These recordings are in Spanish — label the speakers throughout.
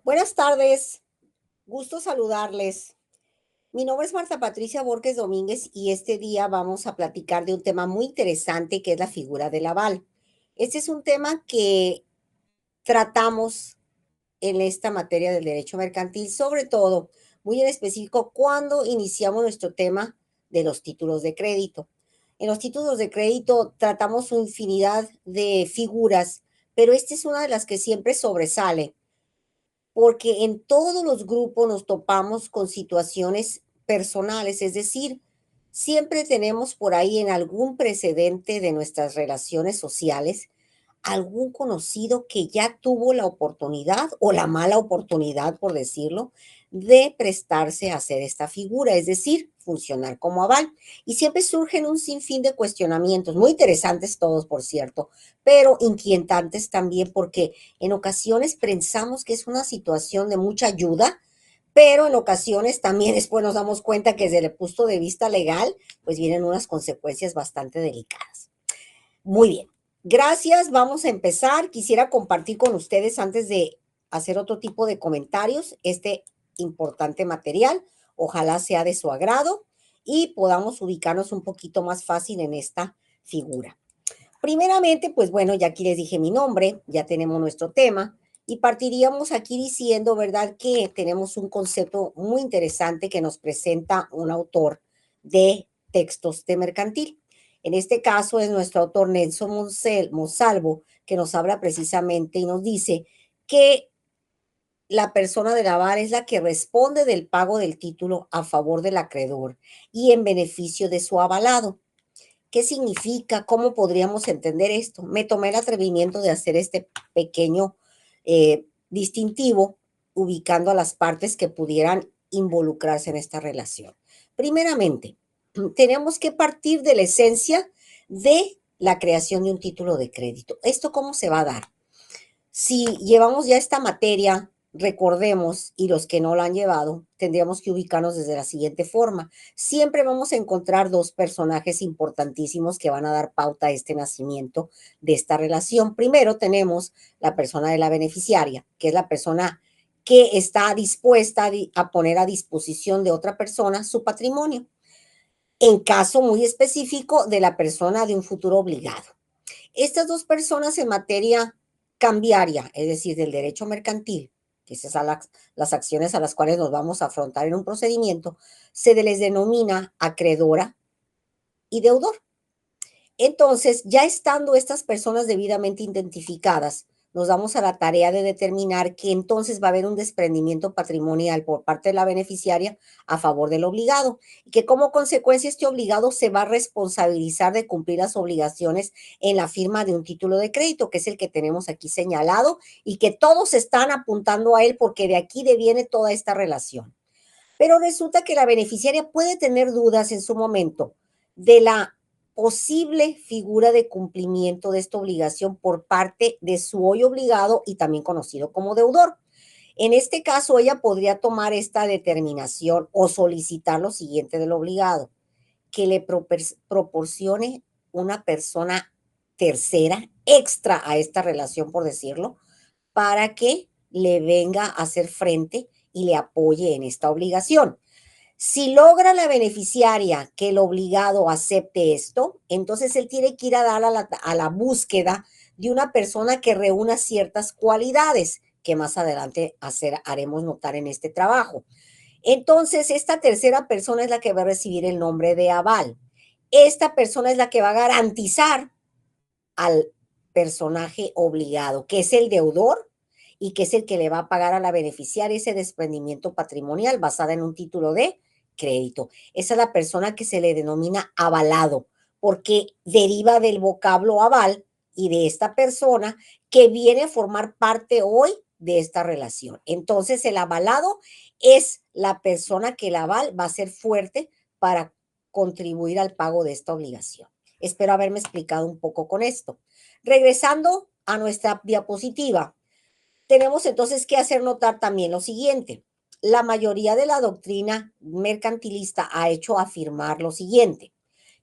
Speaker 1: Buenas tardes, gusto saludarles. Mi nombre es Marta Patricia Borges Domínguez y este día vamos a platicar de un tema muy interesante que es la figura del aval. Este es un tema que tratamos en esta materia del derecho mercantil, sobre todo, muy en específico, cuando iniciamos nuestro tema de los títulos de crédito. En los títulos de crédito tratamos una infinidad de figuras, pero esta es una de las que siempre sobresale porque en todos los grupos nos topamos con situaciones personales, es decir, siempre tenemos por ahí en algún precedente de nuestras relaciones sociales algún conocido que ya tuvo la oportunidad o la mala oportunidad, por decirlo, de prestarse a hacer esta figura, es decir, funcionar como aval. Y siempre surgen un sinfín de cuestionamientos, muy interesantes todos, por cierto, pero inquietantes también porque en ocasiones pensamos que es una situación de mucha ayuda, pero en ocasiones también después nos damos cuenta que desde el punto de vista legal, pues vienen unas consecuencias bastante delicadas. Muy bien, gracias. Vamos a empezar. Quisiera compartir con ustedes antes de hacer otro tipo de comentarios este importante material. Ojalá sea de su agrado y podamos ubicarnos un poquito más fácil en esta figura. Primeramente, pues bueno, ya aquí les dije mi nombre, ya tenemos nuestro tema y partiríamos aquí diciendo, ¿verdad?, que tenemos un concepto muy interesante que nos presenta un autor de textos de mercantil. En este caso es nuestro autor Nelson Monsalvo, que nos habla precisamente y nos dice que la persona del aval es la que responde del pago del título a favor del acreedor y en beneficio de su avalado. ¿Qué significa? ¿Cómo podríamos entender esto? Me tomé el atrevimiento de hacer este pequeño distintivo, ubicando a las partes que pudieran involucrarse en esta relación. Primeramente, tenemos que partir de la esencia de la creación de un título de crédito. ¿Esto cómo se va a dar? Si llevamos ya esta materia, recordemos, y los que no la han llevado, tendríamos que ubicarnos desde la siguiente forma. Siempre vamos a encontrar dos personajes importantísimos que van a dar pauta a este nacimiento de esta relación. Primero tenemos la persona de la beneficiaria, que es la persona que está dispuesta a poner a disposición de otra persona su patrimonio, en caso muy específico de la persona de un futuro obligado. Estas dos personas en materia cambiaria, es decir, del derecho mercantil, que esas son las acciones a las cuales nos vamos a afrontar en un procedimiento, se les denomina acreedora y deudor. Entonces, ya estando estas personas debidamente identificadas, nos damos a la tarea de determinar que entonces va a haber un desprendimiento patrimonial por parte de la beneficiaria a favor del obligado y que como consecuencia este obligado se va a responsabilizar de cumplir las obligaciones en la firma de un título de crédito, que es el que tenemos aquí señalado y que todos están apuntando a él porque de aquí deviene toda esta relación. Pero resulta que la beneficiaria puede tener dudas en su momento de la posible figura de cumplimiento de esta obligación por parte de su hoy obligado y también conocido como deudor. En este caso, ella podría tomar esta determinación o solicitar lo siguiente del obligado, que le proporcione una persona tercera extra a esta relación, por decirlo, para que le venga a hacer frente y le apoye en esta obligación. Si logra la beneficiaria que el obligado acepte esto, entonces él tiene que ir a dar a la búsqueda de una persona que reúna ciertas cualidades que más adelante haremos notar en este trabajo. Entonces, esta tercera persona es la que va a recibir el nombre de aval. Esta persona es la que va a garantizar al personaje obligado, que es el deudor y que es el que le va a pagar a la beneficiaria ese desprendimiento patrimonial basada en un título de crédito. Esa es la persona que se le denomina avalado, porque deriva del vocablo aval y de esta persona que viene a formar parte hoy de esta relación. Entonces, el avalado es la persona que el aval va a ser fuerte para contribuir al pago de esta obligación. Espero haberme explicado un poco con esto. Regresando a nuestra diapositiva, tenemos entonces que hacer notar también lo siguiente. La mayoría de la doctrina mercantilista ha hecho afirmar lo siguiente,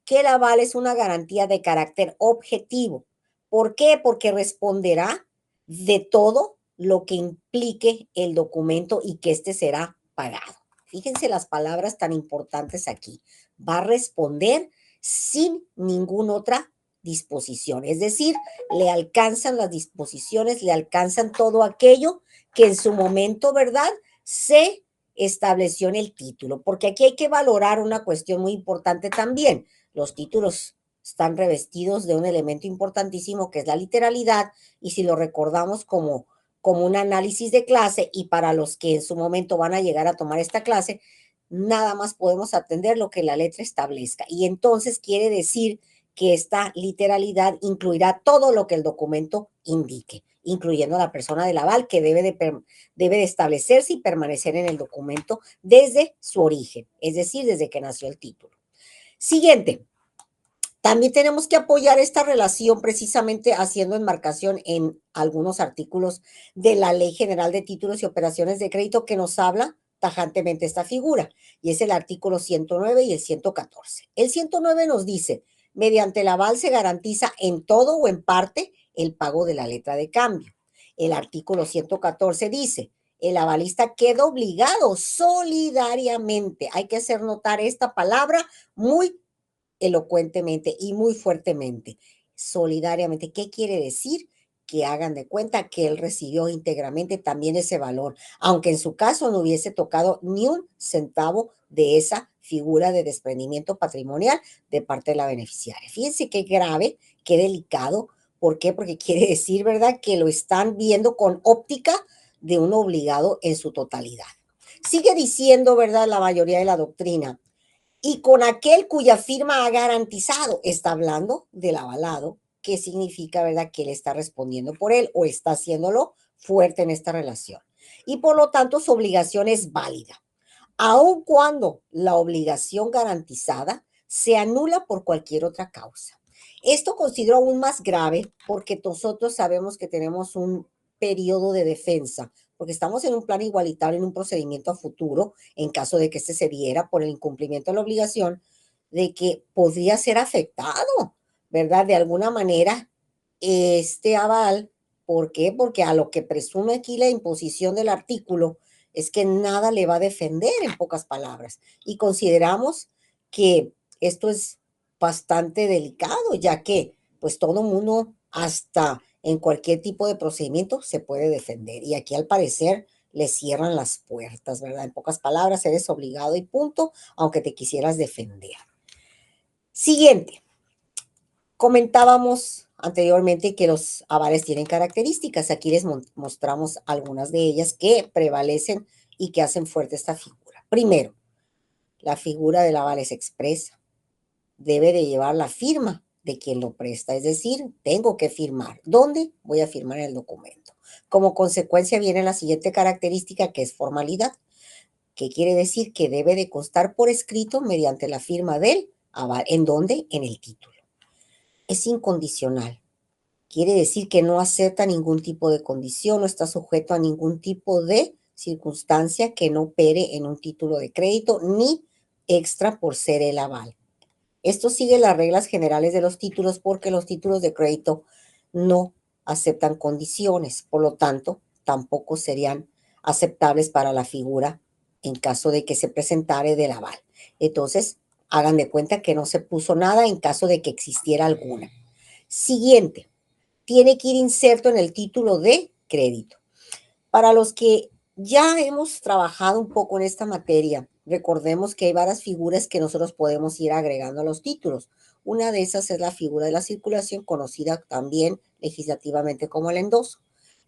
Speaker 1: que el aval es una garantía de carácter objetivo. ¿Por qué? Porque responderá de todo lo que implique el documento y que éste será pagado. Fíjense las palabras tan importantes aquí. Va a responder sin ninguna otra disposición. Es decir, le alcanzan las disposiciones, le alcanzan todo aquello que en su momento, ¿verdad? Se estableció en el título, porque aquí hay que valorar una cuestión muy importante también. Los títulos están revestidos de un elemento importantísimo que es la literalidad, y si lo recordamos como un análisis de clase, y para los que en su momento van a llegar a tomar esta clase, nada más podemos atender lo que la letra establezca. Y entonces quiere decir que esta literalidad incluirá todo lo que el documento indique, incluyendo a la persona del aval, que debe de establecerse y permanecer en el documento desde su origen, es decir, desde que nació el título. Siguiente. También tenemos que apoyar esta relación precisamente haciendo enmarcación en algunos artículos de la Ley General de Títulos y Operaciones de Crédito que nos habla tajantemente esta figura, y es el artículo 109 y el 114. El 109 nos dice, mediante el aval se garantiza en todo o en parte el pago de la letra de cambio. El artículo 114 dice, el avalista queda obligado solidariamente. Hay que hacer notar esta palabra muy elocuentemente y muy fuertemente, solidariamente. ¿Qué quiere decir? Que hagan de cuenta que él recibió íntegramente también ese valor, aunque en su caso no hubiese tocado ni un centavo de esa figura de desprendimiento patrimonial de parte de la beneficiaria. Fíjense qué grave, qué delicado. ¿Por qué? Porque quiere decir, ¿verdad?, que lo están viendo con óptica de un obligado en su totalidad. Sigue diciendo, ¿verdad?, la mayoría de la doctrina, y con aquel cuya firma ha garantizado. Está hablando del avalado, que significa, ¿verdad?, que él está respondiendo por él o está haciéndolo fuerte en esta relación. Y por lo tanto, su obligación es válida, aun cuando la obligación garantizada se anula por cualquier otra causa. Esto considero aún más grave porque nosotros sabemos que tenemos un periodo de defensa, porque estamos en un plan igualitario, en un procedimiento a futuro, en caso de que este se diera por el incumplimiento de la obligación, de que podría ser afectado, ¿verdad? De alguna manera, este aval. ¿Por qué? Porque a lo que presume aquí la imposición del artículo es que nada le va a defender, en pocas palabras. Y consideramos que esto es bastante delicado, ya que pues todo mundo, hasta en cualquier tipo de procedimiento, se puede defender. Y aquí al parecer le cierran las puertas, ¿verdad? En pocas palabras, eres obligado y punto, aunque te quisieras defender. Siguiente. Comentábamos anteriormente que los avales tienen características. Aquí les mostramos algunas de ellas que prevalecen y que hacen fuerte esta figura. Primero, la figura del aval es expresa. Debe de llevar la firma de quien lo presta, es decir, tengo que firmar. ¿Dónde? Voy a firmar en el documento. Como consecuencia viene la siguiente característica, que es formalidad, que quiere decir que debe de constar por escrito mediante la firma del aval. ¿En dónde? En el título. Es incondicional. Quiere decir que no acepta ningún tipo de condición, no está sujeto a ningún tipo de circunstancia que no opere en un título de crédito, ni extra por ser el aval. Esto sigue las reglas generales de los títulos, porque los títulos de crédito no aceptan condiciones, por lo tanto, tampoco serían aceptables para la figura en caso de que se presentare del aval. Entonces, hagan de cuenta que no se puso nada en caso de que existiera alguna. Siguiente, tiene que ir inserto en el título de crédito. Para los que ya hemos trabajado un poco en esta materia, recordemos que hay varias figuras que nosotros podemos ir agregando a los títulos. Una de esas es la figura de la circulación, conocida también legislativamente como el endoso.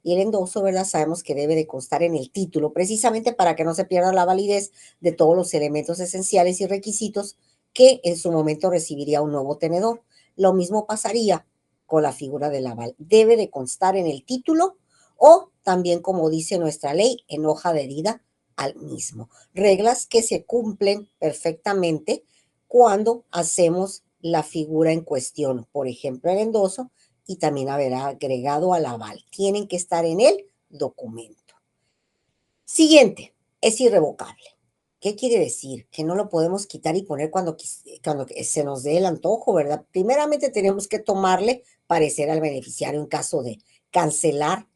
Speaker 1: Y el endoso, ¿verdad? Sabemos que debe de constar en el título, precisamente para que no se pierda la validez de todos los elementos esenciales y requisitos que en su momento recibiría un nuevo tenedor. Lo mismo pasaría con la figura del aval. Debe de constar en el título, o también, como dice nuestra ley, en hoja de vida al mismo. Reglas que se cumplen perfectamente cuando hacemos la figura en cuestión, por ejemplo, el endoso, y también habrá agregado al aval. Tienen que estar en el documento. Siguiente, es irrevocable. ¿Qué quiere decir? Que no lo podemos quitar y poner cuando se nos dé el antojo, ¿verdad? Primeramente tenemos que tomarle parecer al beneficiario en caso de cancelar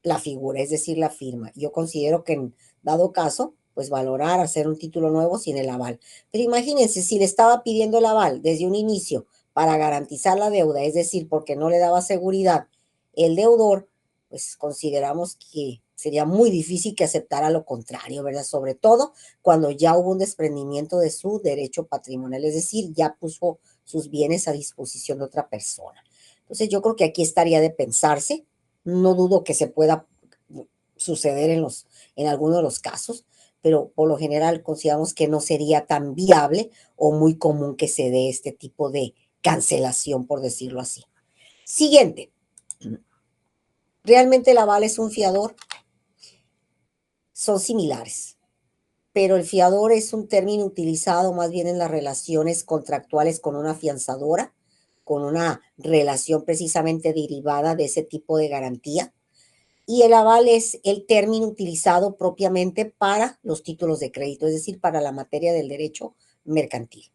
Speaker 1: la figura, es decir, la firma. Yo considero que en dado caso, pues valorar hacer un título nuevo sin el aval. Pero imagínense, si le estaba pidiendo el aval desde un inicio para garantizar la deuda, es decir, porque no le daba seguridad el deudor, pues consideramos que sería muy difícil que aceptara lo contrario, ¿verdad? Sobre todo cuando ya hubo un desprendimiento de su derecho patrimonial, es decir, ya puso sus bienes a disposición de otra persona. Entonces yo creo que aquí estaría de pensarse, no dudo que se pueda suceder en algunos de los casos, pero por lo general consideramos que no sería tan viable o muy común que se dé este tipo de cancelación, por decirlo así. Siguiente. ¿Realmente el aval es un fiador? Son similares, pero el fiador es un término utilizado más bien en las relaciones contractuales con una fianzadora, con una relación precisamente derivada de ese tipo de garantía. Y el aval es el término utilizado propiamente para los títulos de crédito, es decir, para la materia del derecho mercantil.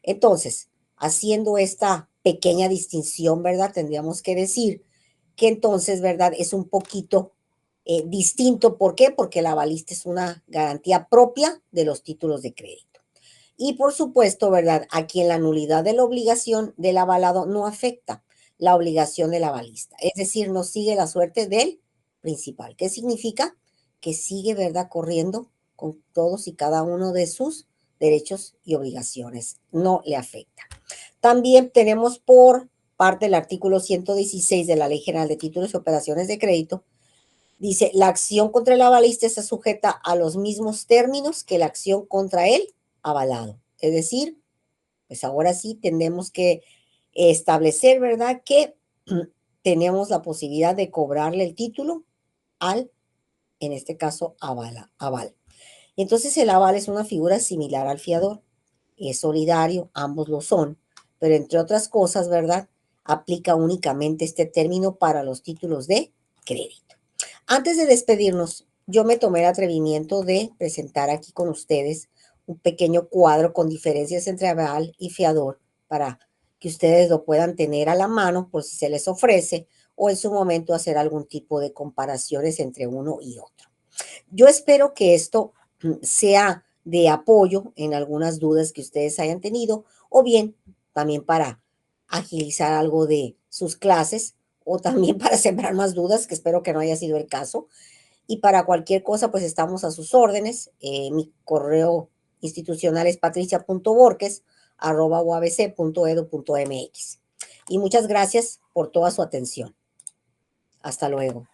Speaker 1: Entonces, haciendo esta pequeña distinción, ¿verdad? Tendríamos que decir que entonces, ¿verdad? Es un poquito distinto. ¿Por qué? Porque el avalista es una garantía propia de los títulos de crédito. Y por supuesto, ¿verdad? Aquí en la nulidad de la obligación del avalado no afecta la obligación del avalista. Es decir, no sigue la suerte del principal. ¿Qué significa? Que sigue, ¿verdad? Corriendo con todos y cada uno de sus derechos y obligaciones. No le afecta. También tenemos por parte del artículo 116 de la Ley General de Títulos y Operaciones de Crédito, dice, la acción contra el avalista está sujeta a los mismos términos que la acción contra el avalado. Es decir, pues ahora sí tenemos que establecer, ¿verdad? Que tenemos la posibilidad de cobrarle el título al, en este caso, aval. Entonces el aval es una figura similar al fiador, es solidario, ambos lo son, pero entre otras cosas, ¿verdad? Aplica únicamente este término para los títulos de crédito. Antes de despedirnos, yo me tomé el atrevimiento de presentar aquí con ustedes un pequeño cuadro con diferencias entre aval y fiador para que ustedes lo puedan tener a la mano por si se les ofrece o en su momento hacer algún tipo de comparaciones entre uno y otro. Yo espero que esto sea de apoyo en algunas dudas que ustedes hayan tenido o bien también para agilizar algo de sus clases o también para sembrar más dudas, que espero que no haya sido el caso. Y para cualquier cosa, pues estamos a sus órdenes. Mi correo institucional es patricia.borges@uabc.edu.mx. Y muchas gracias por toda su atención. Hasta luego.